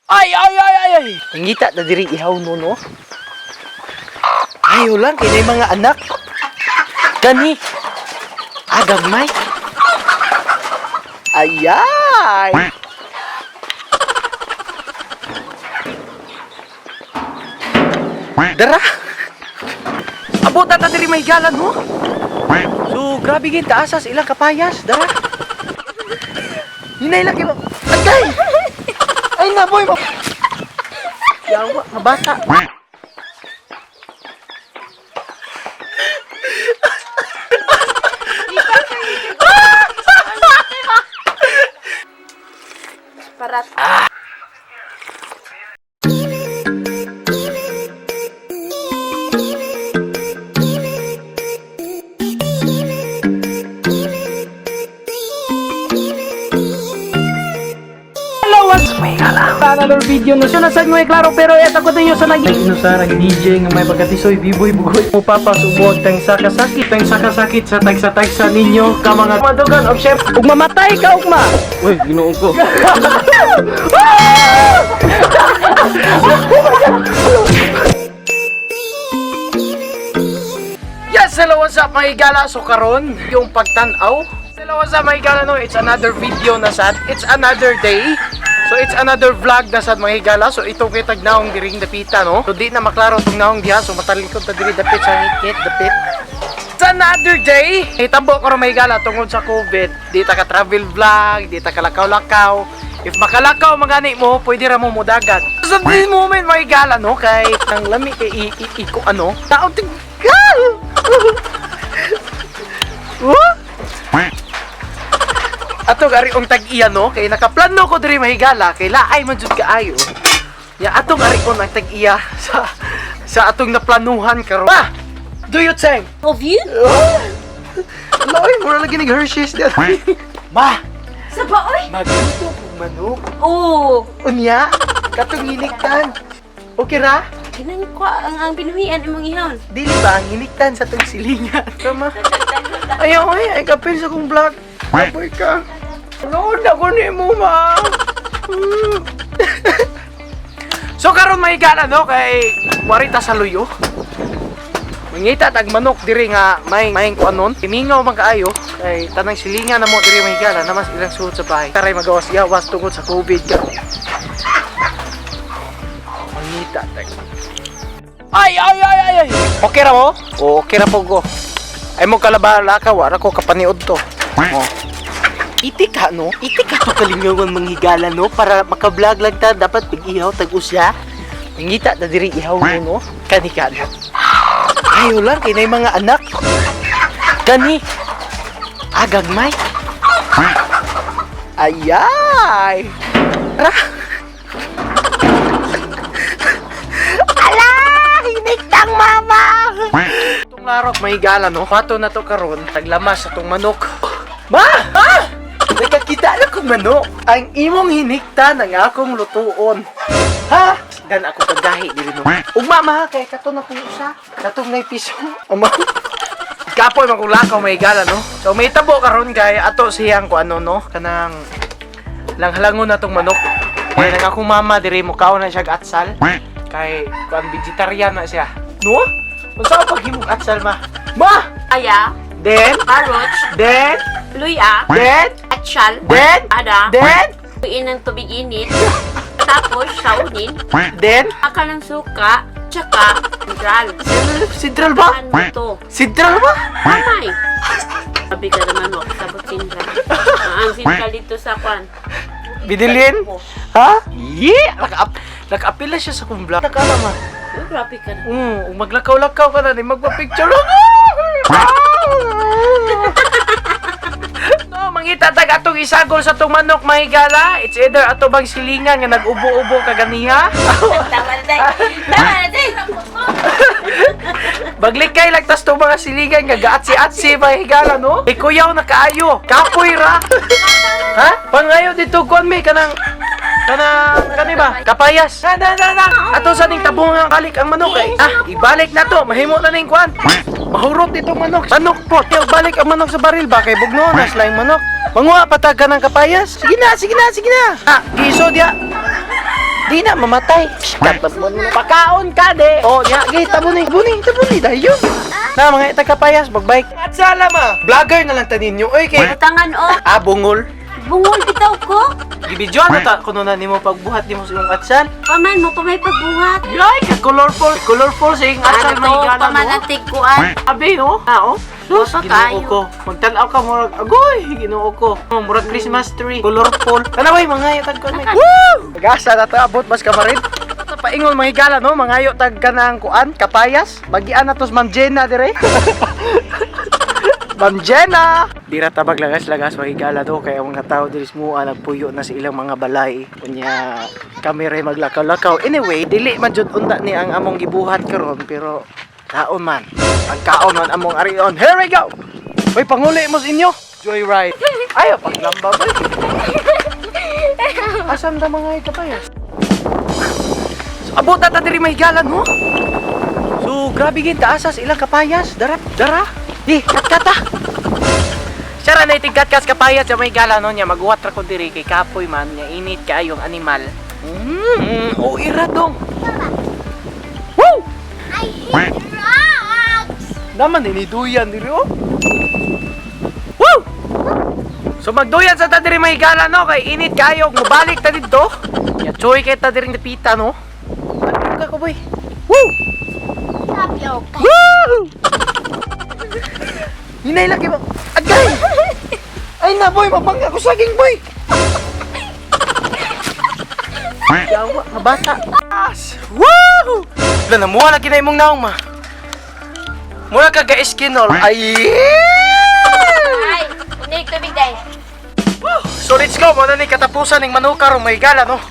Ay! Ngita na diri ihaw no? Ayaw lang kay na mga anak. Gani. Agagmay. Ayay! Dara! Abot na diri may galan mo. So, grabe gin taasas ilang kapayas. Dara! Hinay lagi mo. Agay! Ay na boy mo. Yawa, mabata. Parat. Another video no siya nasag mo klaro pero eta ko tayo sa nag-DJ nga may pagkatisoy biboy bugoy mo papasubog tang sakasakit sa tagsa ninyo ka mga madugan og chef ug mamatay ka ugma. Uy, Ginoo ko. Yes, hello, what's up mga igala? So karon yung pagtan-aw. Hello, what's up mga igala no? It's another video na sad. It's another day. So it's another vlog na sad mga higala. So ito kay tagnaong diring dapita no. So di na maklaro tong naong diha. So matalikod ta diri dapit sa hikit dapit. It's another day. Hitabo ko ra mga higala tungod sa COVID. Di ta ka travel vlog, di ta ka lakaw-lakaw. If makalakaw magani mo, pwede ra mo mudagat. So this moment mga higala no kay ang lami kay iko ano. Taon ting Ato gari ong tag-iya no kay nakaplano ko diri mahigala kay laay man jud kaayo. Ya ato gari ko nang tag-iya sa atong naplanuhan karon. Ma, do you think? Of you? Loy, mura lagi nig Hershey's dia. Ma, Sa baoy? magluto kog manok. Oo. Unya, katong hiniktan. Okay ra? Kinang ko ang binuhian imong ihon. Dili ba ang hiniktan sa tong silingan? Tama. Ayaw ay kapil sa kong vlog. Apoy ka. Noon ako ni mo, ma. So karon may gana no kay warita sa luyo. Mangita tag manok diri nga may kuanon. Timingaw man kaayo kay tanang silingan na mo diri may gana na mas ilang suot sa bahay. Taray magawas-gawas tungod sa COVID karon. Mangita tag. Ay! Okay ra mo? Okay ra po ko. Ay mo kalabala ka wala ko kapaniod to. Oh. Itik ka no? Itik ka to kalingawan manghigala no? Para makablog lang ta dapat pag-ihaw tag-usya. Mangita na diri ihaw mo no? Kani ka no? Ayaw lang kay na mga anak. Gani. Agagmay. Ayay. Ra. Ala! Hiniktang mama! Itong larok mahigala no? Pato na to karon taglamas sa tong manok. Ma! Ha! Nakakita na kong manok. Ang imong hinikta ng akong lutuon. Ha? Dan ako kagahi diri no. Ugma ma kay kato na kong usa. Katong nay piso. Ama. Kapoy man kung lakaw may gala no. So may tabo karon kay ato siyang ko ano no. Kanang langhalangon na tong manok. Kay nang akong mama diri mo kaon na siya atsal. Kay kuan vegetarian na siya. No? Unsa pag himong atsal ma? Ma! Aya, Then carrots, Then luya, Then atsyal, Then ada, Then tuin ng tubig init, tapos saunin, Then aka ng suka, tsaka sintral. Sidral ba? Saan mo to? Sidral ba? Mamay! Sabi ka naman mo, sabot sintral. Ang sintral dito sa kwan. Bidilin? Ha? Yeah! Naka-apila siya sa kumbla. Nakala ma. Oh, grabe ka na. Maglakaw-lakaw ka na, di magpa-picture. No, mangitatag atong isagol sa tong manok mahigala. It's either ato bang silingan nga nag-ubo-ubo ka ganiha. Tama na tayo. Tama na tayo. Baglikay lang tas tong mga silingan nga gaatsi-atsi mahigala no. Ikuyaw na kaayo. Kapoy ra. Ha? Pangayo dito kon may kanang kani ba? Kapayas. Na. Ato sa ning tabungang kalik ang manok ay. Ibalik na to. Mahimo na ning kwan. Mahurot itong manok. Manok po. Tiyo, balik ang manok sa baril ba? Kay bugno na sila yung manok. Manguha patag ka ng kapayas. Sige na. Giso dia. Di na mamatay. Pakaon ka de. Oh, nya gi tabuni dayon. Na mga itagkapayas magbike. At sala ma. Vlogger na lang tanin nyo. Oy kay Tangan o. bungol. Bungol bitaw ko. Gibidyoan mo ta kuno na nimo pagbuhat nimo sa imong atsal. Paman mo pa may pagbuhat. Yay, ka colorful sa iyong atsal may Ano gana paman mo. atik kuan. Abi no? Oh. Sus, Baka ginoo kayo. ko. Magtanaw ka murag agoy, ginoo ko. Oh, murag Christmas tree, colorful. Kanaway mga tag kon. Woo! Gasa na ta abot mas kamarin. Paingon mga higala no, mangayo tag kanang kuan, kapayas. Bagian na tos Ma'am Jenna dire. Ma'am Jenna! Di ra tabag lagas-lagas mahigala do kaya mga tao diri mua nagpuyo na sa ilang mga balay. Kunya kami ray maglakaw-lakaw. Anyway, dili man jud unta ni ang among gibuhat karon pero kaon man. Pagkaon man among arion. Here we go! Uy, panguli mo sa inyo. Joyride. Ayo, paglamba boy. Asan da mga kapayas? So, abot na ta diri mahigalan mo. So, grabe gid taasas ilang kapayas. Dara. Di, kat-kata. Sara na itigkat-kas kapayas sa mahigalan no niya. Maghuwat ra ko diri kay kapoy man. Nya init kaayong animal. Oh, ira dong. Woo! I hate rocks! Naman iniduyan diri oh. Woo! So magduyan sa ta diri mahigala no kay init kayo mobalik ta didto. Ya choy kay ta diri napita no. Ano ka ko boy? Woo! Tapioca. Woo! Hinay laki mo. Agay! Ay na boy, mabangga ko saging boy. Yawa, mabata. Woo! Wala na muha na kinay mong naong ma. Mura ka ga-eskinol. Ay! Ay, unig tubig dai. So let's go, muna ni katapusan ng manuka ro mahigala no.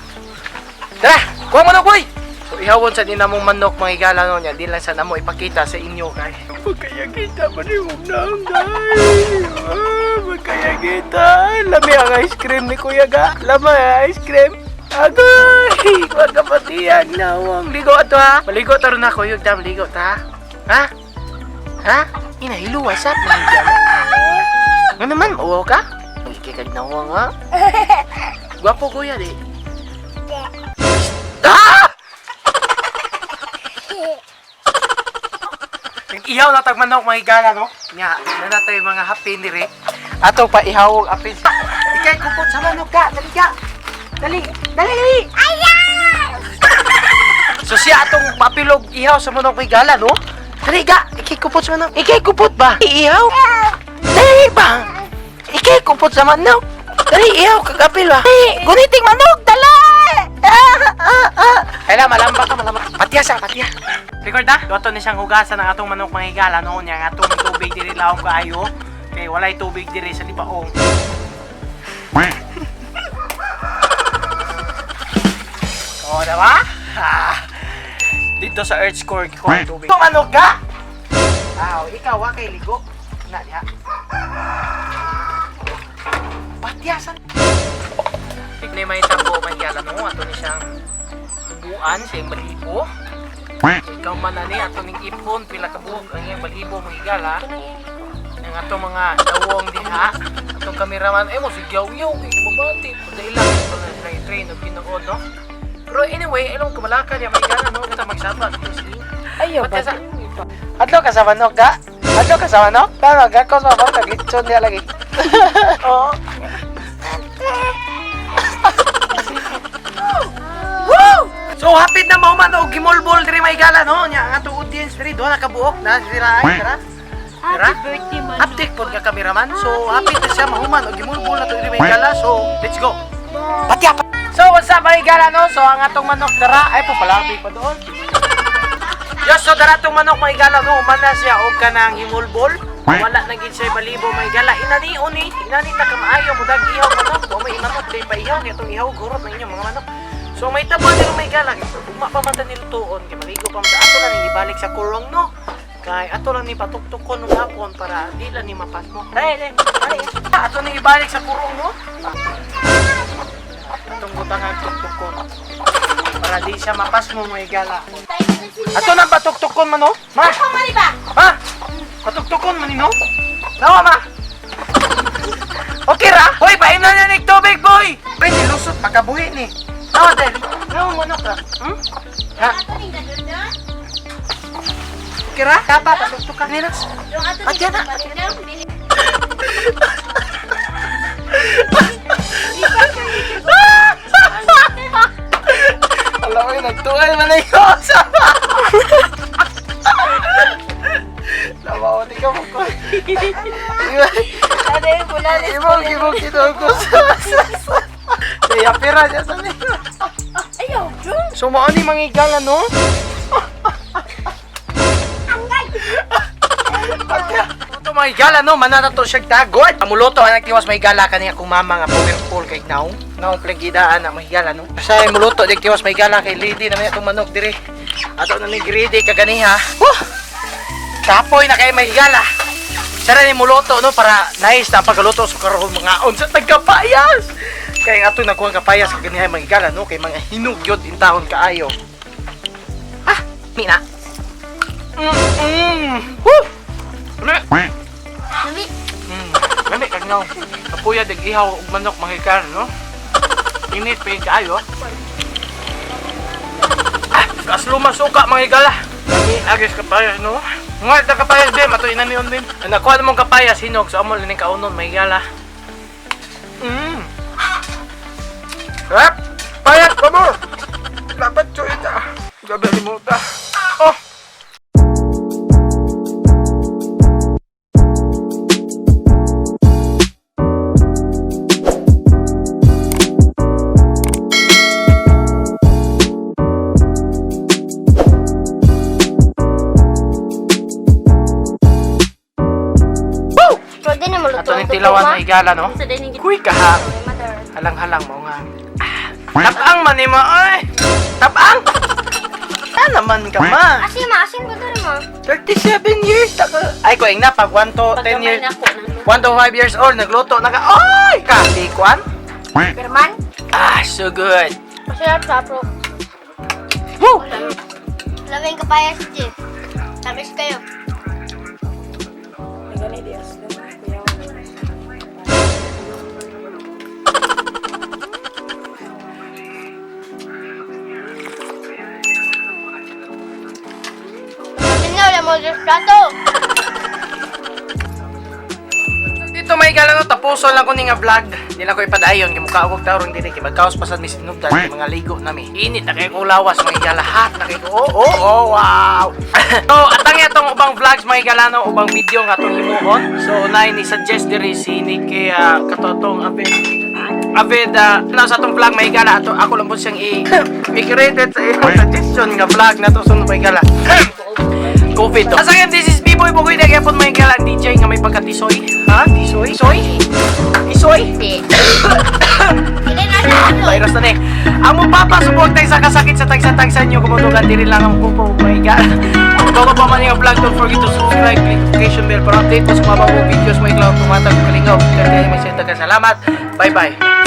Tara, kuha manok boy. So ihawon sa dinamong manok mahigala no nya, di lang sa namo ipakita sa inyo kay. Magkaya kita man yung naong guys. Magkaya kita. Lami ang ice cream ni Kuya Ga. Lami ang ice cream. Agoy! Huwag ka patiyag na huwag. Ligo ato ha. Maligo taro na Kuya Ga. Maligo ta. Ha? Ha? Inahilo, what's up? Ano naman? Uwaw ka? Ikikag na huwag ha? Gwapo Kuya di. Ah! Ihaw na tag manok mahigala no? Nya, nanatay mga hapin dire. Ato pa ihawog apin. Ikay kupot sa manok ka. Dali ka. Dali. Ayan! So siya atong papilog ihaw sa manok mahigala no? Dali ka. Ikay kupot sa manok. Ikay kupot ba? Ihaw? Dali ba? Ikay kupot sa manok. Dali ihaw kag apil ba? Guniting manok. Dali! Kailan malamba ka malamba. Patiya sa patiya. Record na? Doto ni siyang hugasan ng atong manok mahigala no nya nga atong tubig diri laom kaayo. Kay walay tubig diri sa libaong. Oh, diba? Dito sa Earth Core ko ang tubig. Ito manok ka? Ikaw kay ligo. Na niya. Patiyasan. Tignan may tambo mahigala no ato ni siyang tubuan sa iyong balibo. Ikaw man ani ato ning ipon pila ka buok ang iyong balibo mahigala. Ang ato mga dawong diha, atong kameraman mo sigyaw-yaw kay mabati dahil lang ito na train og Ginoo no. Pero anyway, ilong kamalaka niya mahigala no kita magsaba dito sa iyo. Ayo ba? Adlo ka sa manok ga? Adlo ka sa manok? Tama ga ko sa manok kagitson niya lagi. Oo. So hapit na mauman og gimolbol diri mahigala no nya ang atong audience diri do na kabuok na sira ay tara. Tara. Happy birthday man. Update pod ka cameraman. So hapit na siya mahuman og gimolbol na to diri mahigala. So let's go. Patya. So what's up mahigala no? So ang atong manok dara ay po palabi pa doon. Yes, so dara tong manok mahigala no human na siya og kanang gimolbol. Wala na gid siya balibo mahigala. Inani na kamaayo mo dag ihaw manok. O may manok day pa ihaw itong ihaw gurot ng inyo mga manok. So may tabo din may galang. Ugma pa man ta nilutuon kay maligo pa man ta ato lang ni ibalik sa kurong no. Kay ato lang ni patuktukon ng hapon para di lang ni mapas mo. Dali. Ato ni ibalik sa kurong no. Atong butangan tuktukon. Para di siya mapas mo may gala. Ato nang patuktukon man no. Ma. Ma. Patuktukon man ni no. Tawa ma. Okay ra? Hoy, painom na ning tubig boy. Pre, nilusot makabuhi ni. Tawa din. Ano manok ra? Ha? Kira kapa patuktukan nila. Atya na. Alam mo, nagtuwal man na yun. Lama ko, di ka mo ko. Ada yung bulalis. Ibog ko sa. Kaya pira niya sa nila. Ayaw, Jun. So, maani mangigala, no? Ito mangigala, no? Mananato siya tagod. Amuluto, ang nagtiwas mangigala kaniya kung mama nga powerful kay Naong. Naong plagidaan na mangigala, no? Sa muluto, nagtiwas mangigala kay Lady na may itong manok dire. Ato na ni Grady kaganiha. Kapoy na kay mangigala. Sara ni muluto, no? Para nice na pagluto sa karoon mga on sa tagkapayas. Kaya nga ito nakuha kapayas kaganiha mangigala, no? Kay mga hinugyod intahon kaayo. Ah, mina. Woo! Lami. Lami kag naw. Kapuya dig ihaw ug manok mangikar, no? Init pa yung kaayo. Ah, kasluma suka mangigala. Lami agis kapayas, no? Nga ta kapayas din, mato inanion din. Nakuha namong kapayas hinog sa amol ning kaunon mangigala. Rap! Payat pa mo! Dapat to ita. Gabi mo ta. Oh! Pwede na maluto. Ato ni tilawan na igala, no? Sa dining Kuy kaha. Mother. Halang-halang mo nga. Tapang man ni mo, oy! Tapang! Naman ka ma! Asin ba ito mo? 37 years na ka. Ay, ko na pag 1 to 10 pagkamay years. na ko. 1 to 5 years old, nagluto na ka. Oy! Kasi, kwan? German? Ah, so good. Masarap sa pro. Woo! Laming kapayas, Jeff. Tamis kayo. Wala mo yung plato. Dito may gala no, tapuso lang ko ni nga vlog. Di lang ko ipadayon, kay mukha ako tarong diri kay magkaos pa sa misinugdan kay mga ligo nami. Init na kay ko lawas mga lahat na kay ko. Oh, wow. So, atang atong ubang vlogs mga gala no, ubang video nga atong himuon. So, nay ni suggest diri si ni kay katotong Avid sa atong vlog may gala ato ako lang po siyang i-credit sa iyong suggestion nga vlog na to sunod may gala. COVID to. As again, this is B-Boy Bugoy na kaya po may galang DJ nga may pagkatisoy. Ha? Tisoy? Soy? Isoy? Hindi na sa Virus na ni. Ang mapapasubok tayo sa kasakit sa tagsa-tagsa nyo kumutugan diri lang ang pupo. Oh my God. Kung bago pa man yung vlog, don't forget to subscribe, click notification bell para update po sa mga bagong videos mo iklaw tumatag kalingaw. Kaya may senta ka. Salamat. Bye-bye.